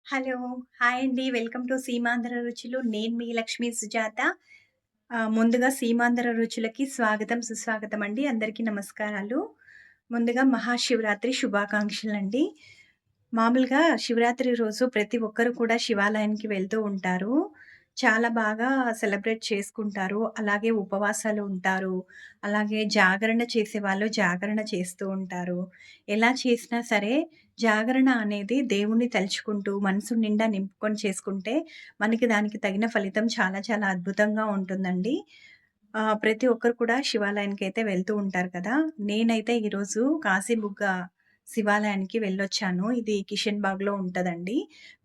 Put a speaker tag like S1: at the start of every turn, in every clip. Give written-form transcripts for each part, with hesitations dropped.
S1: Hello. Hi అండి. Welcome to Seemandhra రుచులు. నేను మీ లక్ష్మీ సుజాత. ముందుగా సీమాంధ్ర రుచులకి స్వాగతం, సుస్వాగతం అండి. అందరికీ నమస్కారాలు. ముందుగా మహాశివరాత్రి శుభాకాంక్షలండి. మామూలుగా శివరాత్రి రోజు ప్రతి ఒక్కరు కూడా శివాలయానికి వెళ్తూ ఉంటారు. చాలా బాగా సెలబ్రేట్ చేసుకుంటారు. అలాగే ఉపవాసాలు ఉంటారు. అలాగే జాగరణ చేసేవాళ్ళు జాగరణ చేస్తూ ఉంటారు. ఎలా చేసినా సరే జాగరణ అనేది దేవుణ్ణి తలుచుకుంటూ మనసు నిండా నింపుకొని చేసుకుంటే మనకి దానికి తగిన ఫలితం చాలా చాలా అద్భుతంగా ఉంటుందండి. ప్రతి ఒక్కరు కూడా శివాలయానికైతే వెళ్తూ ఉంటారు కదా! నేనైతే ఈరోజు కాశీబుగ్గ శివాలయానికి వెళ్ళొచ్చాను. ఇది కిషన్‌బాగ్‌లో ఉంటదండి.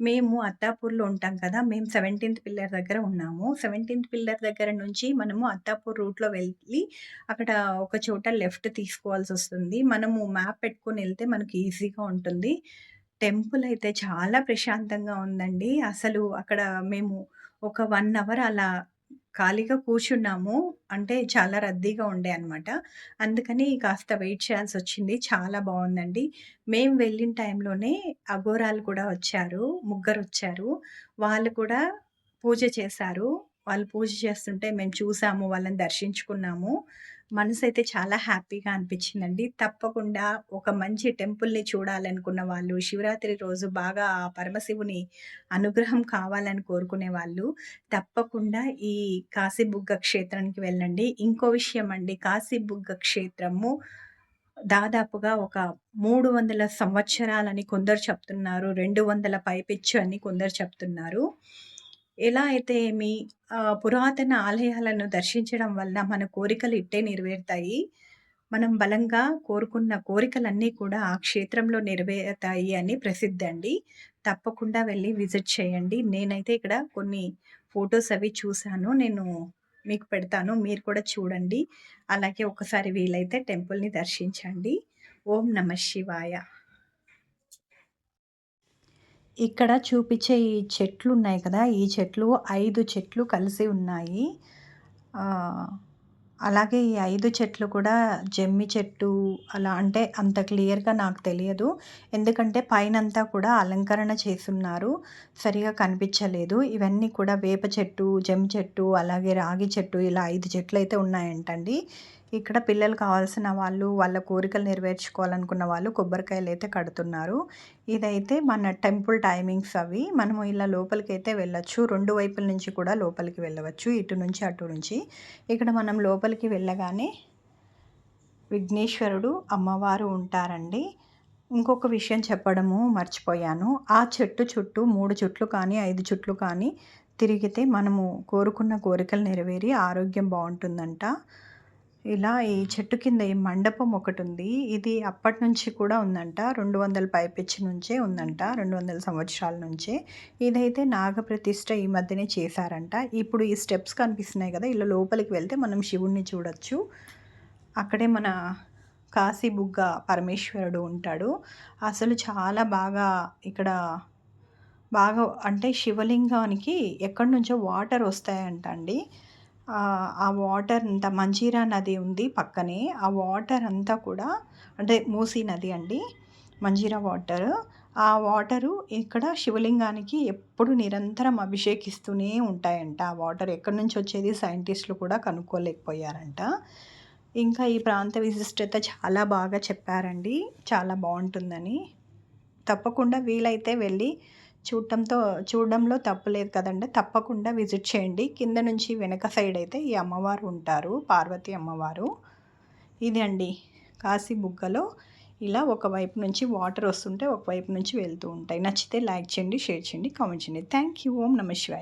S1: మేము అత్తాపూర్‌లో ఉంటాం కదా! మేము 17థ్ పిల్లర్ దగ్గర ఉన్నాము. 17థ్ పిల్లర్ దగ్గర నుంచి మనము అత్తాపూర్ రూట్‌లో వెళ్ళి అక్కడ ఒక చోట లెఫ్ట్ తీసుకోవాల్సొస్తుంది. మనము మ్యాప్ పెట్టుకొని ఎళ్తే మనకి ఈజీగా ఉంటుంది. టెంపుల్ అయితే చాలా ప్రశాంతంగా ఉందండి. అసలు అక్కడ మేము ఒక 1 అవర్ అలా ఖాళీగా కూర్చున్నాము. అంటే చాలా రద్దీగా ఉండే అనమాట. అందుకని కాస్త వెయిట్ చేయాల్సొచ్చింది. చాలా బావుందండి. మేము వెళ్ళిన టైంలోనే అఘోరాలు కూడా వచ్చారు. ముగ్గురొచ్చారు. వాళ్ళు కూడా పూజ చేశారు. వాళ్ళు పూజ చేస్తుంటే మేము చూసాము. వాళ్ళని దర్శించుకున్నాము. మనసైతే చాలా హ్యాపీగా అనిపించిందండి. తప్పకుండా ఒక మంచి టెంపుల్‌ని చూడాలనుకున్న వాళ్ళు, శివరాత్రి రోజు బాగా ఆ పరమశివుని అనుగ్రహం కావాలని కోరుకునే వాళ్ళు తప్పకుండా ఈ కాశీబుగ్గ క్షేత్రానికి వెళ్ళండి. ఇంకో విషయం అండి, కాశీబుగ్గ క్షేత్రము దాదాపుగా ఒక 300 సంవత్సరాలని కొందరు చెప్తున్నారు. 200 పైపెచ్చు అని కొందరు చెప్తున్నారు. ఎలా అయితే ఏమి పురాతన ఆలయాలను దర్శించడం వల్ల మన కోరికలు ఇట్టే నెరవేరుతాయి. మనం బలంగా కోరుకున్న కోరికలన్నీ కూడా ఆ క్షేత్రంలో నెరవేరుతాయి అని ప్రసిద్ధండి. తప్పకుండా వెళ్లి విజిట్ చేయండి. నేనైతే ఇక్కడ కొన్ని ఫోటోస్ అవి చూసాను. నేను మీకు పెడతాను. మీరు కూడా చూడండి. అలాగే ఒకసారి వీలైతే టెంపుల్‌ని దర్శించండి. ఓం నమః శివాయ. ఇక్కడ చూపిచ్చే ఈ చెట్లున్నాయి కదా! ఈ చెట్లు 5 చెట్లు కలిసి ఉన్నాయి. ఆహ్, అలాగే ఈ 5 చెట్లు కూడా జమ్మి చెట్టు అలా అంటే అంత క్లియర్‌గా నాకు తెలియదు. ఎందుకంటే పైనంతా కూడా అలంకరణ చేసున్నారు. సరిగా కనిపించలేదు. ఇవన్నీ కూడా వేప చెట్టు, జమ్మి చెట్టు, అలాగే రాగి చెట్టు ఇలా 5 చెట్లయితే ఉన్నాయంటండి. ఇక్కడ పిల్లలు కావాల్సిన వాళ్ళు, వాళ్ళ కోరికలు నెరవేర్చుకోవాలనుకున్న వాళ్ళు కొబ్బరికాయలైతే కడుతున్నారు. ఇదైతే మన టెంపుల్ టైమింగ్స్ అవి. మనము ఇలా లోపలికైతే వెళ్ళొచ్చు. 2 వైపుల నుంచి కూడా లోపలికి వెళ్ళవచ్చు. ఇటు నుంచి, అటు నుంచి. ఇక్కడ మనం లోపలికి వెళ్ళగానే విఘ్నేశ్వరుడు, అమ్మవారు ఉంటారండి. ఇంకొక విషయం చెప్పడము మర్చిపోయాను. ఆ చెట్టు చుట్టూ 3 చుట్లు కానీ, 5 చుట్లు కానీ తిరిగితే మనము కోరుకున్న కోరికలు నెరవేరి ఆరోగ్యం బావుంటుందంట. ఇలా ఈ చెట్టు కింద ఈ మండపం ఒకటుంది. ఇది అప్పటినుంచి కూడా ఉందంట. 200 పైపెచ్చు నుంచే ఉందంట. 200 సంవత్సరాల నుంచే. ఇదైతే నాగప్రతిష్ఠ ఈ మధ్యనే చేశారంట. ఇప్పుడు ఈ స్టెప్స్ కనిపిస్తున్నాయి కదా! ఇలా లోపలికి వెళ్తే మనం శివుడిని చూడొచ్చు. అక్కడే మన కాశీబుగ్గ పరమేశ్వరుడు ఉంటాడు. అసలు చాలా బాగా ఇక్కడ బాగా అంటే శివలింగానికి ఎక్కడినుంచో వాటర్ వస్తాయంట అండి. ఆ వాటర్ అంతా మంజీరా నది ఉంది పక్కనే. ఆ వాటర్ అంతా కూడా అంటే మూసీ నది అండి. మంజీరా వాటరు. ఆ వాటరు ఇక్కడ శివలింగానికి ఎప్పుడు నిరంతరం అభిషేకిస్తూనే ఉంటాయంట. ఆ వాటర్ ఎక్కడి నుంచి వచ్చేది సైంటిస్టులు కూడా కనుక్కోలేకపోయారంట. ఇంకా ఈ ప్రాంత విశిష్టత చాలా బాగా చెప్పారండి. చాలా బావుంటుందని. తప్పకుండా వీలైతే వెళ్ళి చూడడంలో తప్పు లేదు కదండీ! తప్పకుండా విజిట్ చేయండి. కింద నుంచి వెనక సైడ్ అయితే ఈ అమ్మవారు ఉంటారు. పార్వతీ అమ్మవారు. ఇది అండి కాశీబుగ్గలో ఇలా ఒకవైపు నుంచి వాటర్ వస్తుంటే, ఒకవైపు నుంచి వెళ్తూ ఉంటాయి. నచ్చితే లైక్ చేయండి, షేర్ చేయండి, కామెంట్ చేయండి. Thank you. ఓం నమః శివాయ.